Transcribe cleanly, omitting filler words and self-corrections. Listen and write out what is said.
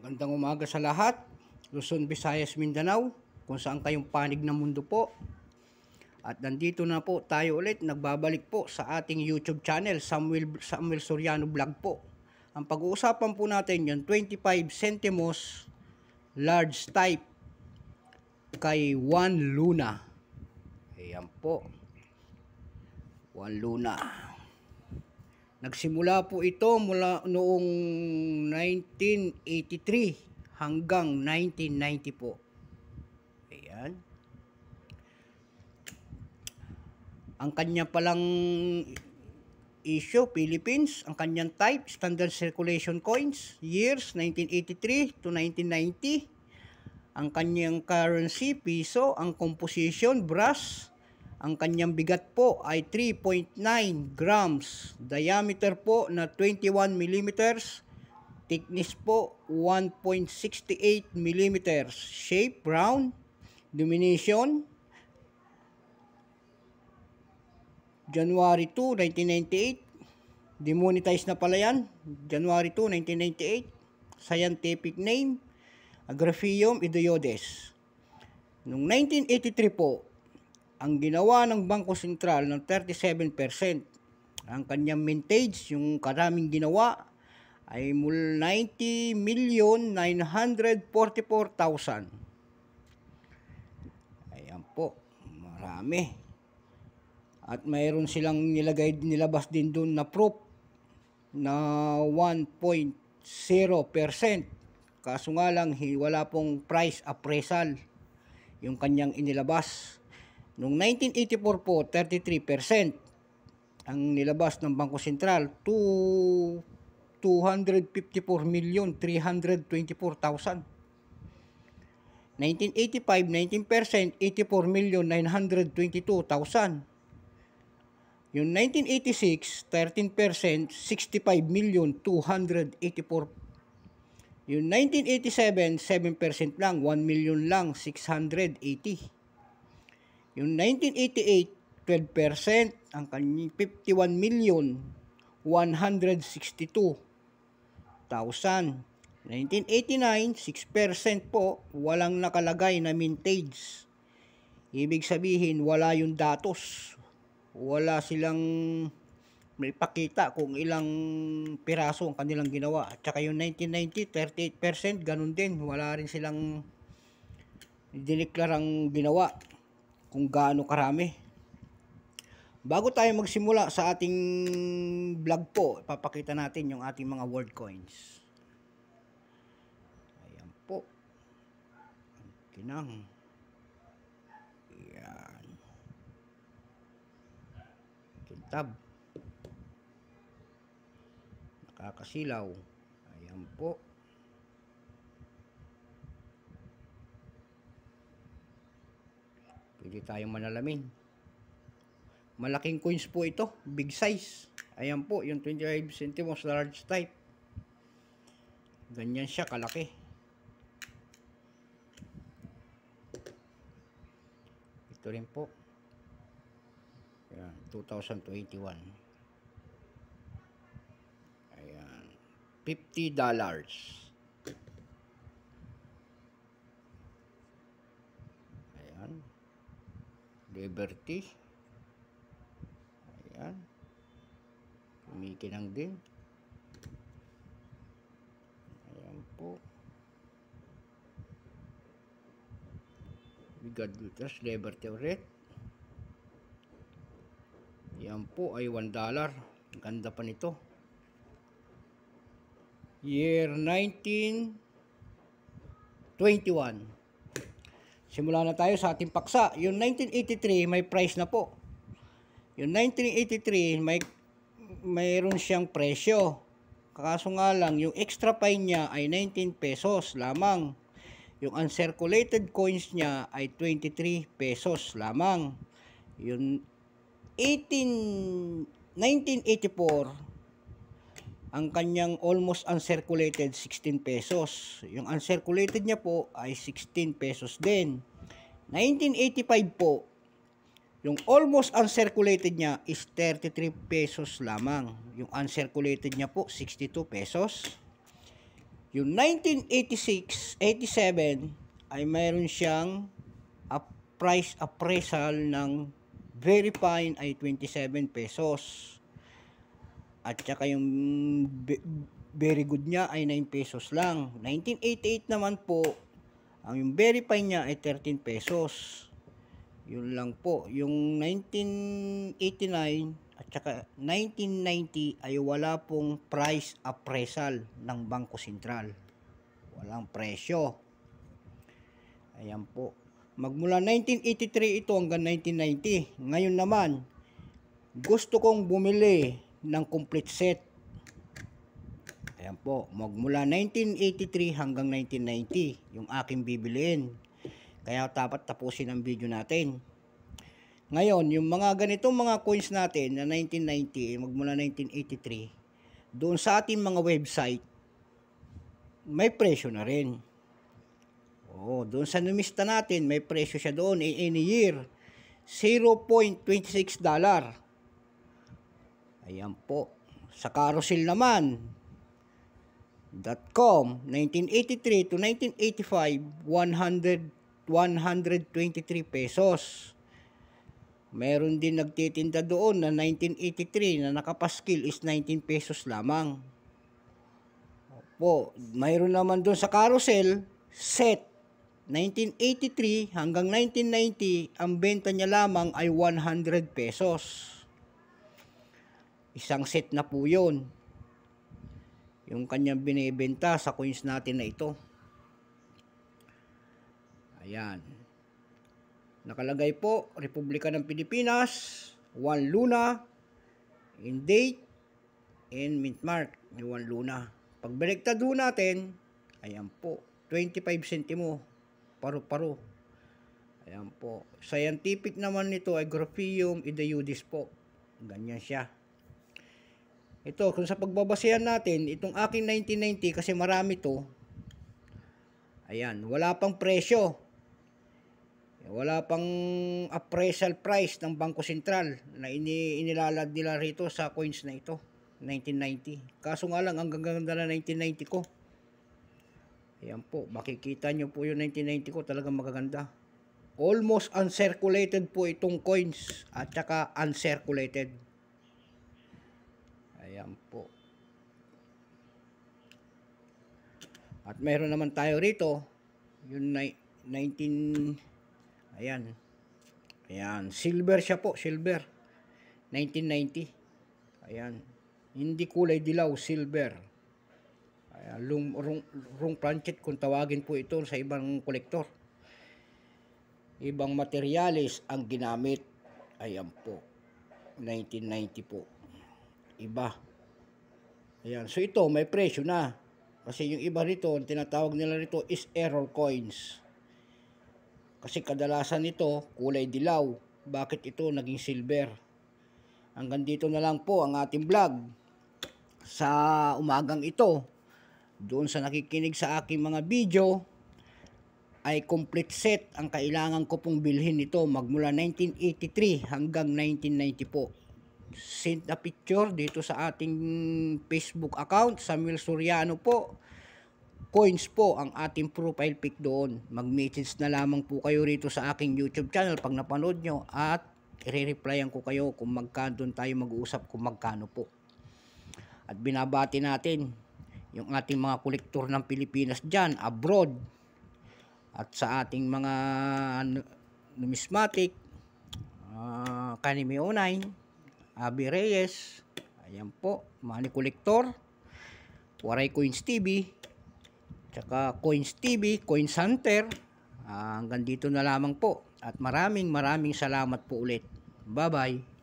Magandang umaga sa lahat, Luzon, Visayas, Mindanao, kung saan kayong panig ng mundo po. At nandito na po tayo ulit, nagbabalik po sa ating YouTube channel, Samuel Soriano Vlog po. Ang pag-uusapan po natin yung 25 centimos large type kay Juan Luna. Ayan po, Juan Luna. Nagsimula po ito mula noong 1983 hanggang 1990 po. Ayan. Ang kanya palang issue, Philippines. Ang kanyang type, standard circulation coins. Years, 1983 to 1990. Ang kanyang currency, piso. Ang composition, brass. Ang kanyang bigat po ay 3.9 grams. Diameter po na 21 millimeters. Thickness po 1.68 millimeters. Shape round. Denomination January 2, 1998. Demonetized na pala yan. January 2, 1998. Scientific name Agrippium Idiodes. Noong 1983 po, ang ginawa ng Bangko Sentral ng 37%. Ang kanyang mintage, yung karaming ginawa, ay mula 90,944,000. Ayan po, marami. At mayroon silang nilabas din doon na proof na 1.0%. Kaso nga lang, wala pong price appraisal yung kanyang inilabas. Noong 1984 po, 33% ang nilabas ng Bangko Sentral to 254,324,000. 1985, 19%, 84,922,000. Yung 1986, 13%, 65,284,000. Yung 1987, 7% lang, 1 million lang, 680,000. Yung 1988, 12%, ang kanyang 51,162,000. 1989, 6% po, walang nakalagay na mintage. Ibig sabihin, wala yung datos. Wala silang may pakita kung ilang piraso ang kanilang ginawa. At saka yung 1990, 38%, ganun din. Wala rin silang dineklarang ginawa kung gaano karami. Bago tayo magsimula sa ating vlog po, ipapakita natin yung ating mga world coins. Ayan po. Kinang. Ayan. Kintab. Nakakasilaw. Ayan po. Pwede tayong manalamin. Malaking coins po ito, big size. Ayan po, yung 25 centimos large type. Ganyan siya kalaki. Ito rin po. Ayan, 2021. Ayan, $50. Ayan. Liberty. Ayan. Kumikinang din. Ayan po. God Lutas, Liberty ulit. Ayan po ay $1. Ganda pa nito. Year 1921. Simula na tayo sa ating paksa. Yung 1983 may price na po. Yung 1983 mayroon siyang presyo. Kaso nga lang yung extra fine niya ay 19 pesos lamang. Yung uncirculated coins niya ay 23 pesos lamang. Yung 1984 ang kanyang almost uncirculated 16 pesos. Yung uncirculated niya po ay 16 pesos din. 1985 po, yung almost uncirculated niya is 33 pesos lamang. Yung uncirculated niya po 62 pesos. Yung 1986, 87 ay mayroon siyang price appraisal ng very fine ay 27 pesos. At saka yung very good niya ay 9 pesos lang. 1988 naman po, ang yung very fine niya ay 13 pesos. Yun lang po. Yung 1989 at saka 1990 ay wala pong price appraisal ng Bangko Sentral. Walang presyo. Ayan po. Magmula 1983 ito hanggang 1990. Ngayon naman, gusto kong bumili ng complete set. Ayan po. Magmula 1983 hanggang 1990 yung aking bibiliin. Kaya dapat tapusin ang video natin. Ngayon, yung mga ganitong mga coins natin na 1990, magmula 1983, doon sa ating mga website, may presyo na rin. Doon sa numista natin, may presyo siya doon in any year. $0.26. Ayan po. Sa carousel naman, .com, 1983 to 1985, 123 pesos. Meron din nagtitinda doon na 1983 na nakapaskil is 19 pesos lamang. Opo, mayroon naman doon sa carousel, set. 1983 hanggang 1990, ang benta niya lamang ay 100 pesos. Isang set na po yun. Yung kanyang binibenta sa coins natin na ito. Ayan. Nakalagay po, Republika ng Pilipinas, 1 Luna, in date, and mint mark, yung 1 Luna. Pag baliktad ho natin, ayan po, 25 centimo, paru-paro. Ayan po. Scientific naman nito ay Graphium Idaeudis po. Ganyan siya. Ito, kung sa pagbabasehan natin, itong aking 1990, kasi marami to, ayan, wala pang presyo. Wala pang appraisal price ng Bangko Sentral na inilalad nila rito sa coins na ito, 1990. Kaso nga lang, ang gaganda na 1990 ko. Ayan po, makikita nyo po yung 1990 ko, talagang magaganda. Almost uncirculated po itong coins at saka uncirculated. Ayan po. At mayroon naman tayo rito, yung 19... Ayan. Ayan. Silver siya po. Silver. 1990. Ayan. Hindi kulay dilaw. Silver. Ayan. Rung planchet kung tawagin po ito sa ibang kolektor. Ibang materyales ang ginamit. Ayan po. 1990 po. Iba. Ayan. So ito may presyo na. Kasi yung iba rito, tinatawag nila rito is error coins. Kasi kadalasan nito kulay dilaw. Bakit ito naging silver? Hanggang dito na lang po ang ating vlog sa umagang ito. Doon sa nakikinig sa aking mga video ay complete set ang kailangan ko pong bilhin ito magmula 1983 hanggang 1990 po. Send a picture dito sa ating Facebook account, Samuel Soriano po. Coins po ang ating profile pic doon. Mag-message na lamang po kayo rito sa aking YouTube channel pag napanood nyo at i-replyan ko kayo kung magkano, doon tayo mag-uusap kung magkano po. At binabati natin yung ating mga kolektor ng Pilipinas dyan, abroad, at sa ating mga numismatic, Kanimi 09, Abi Reyes, ayan po, Money Collector, Waray Coins TV, tsaka Coins TV, Coins Hunter. Hanggang dito na lamang po. At maraming salamat po ulit. Bye-bye.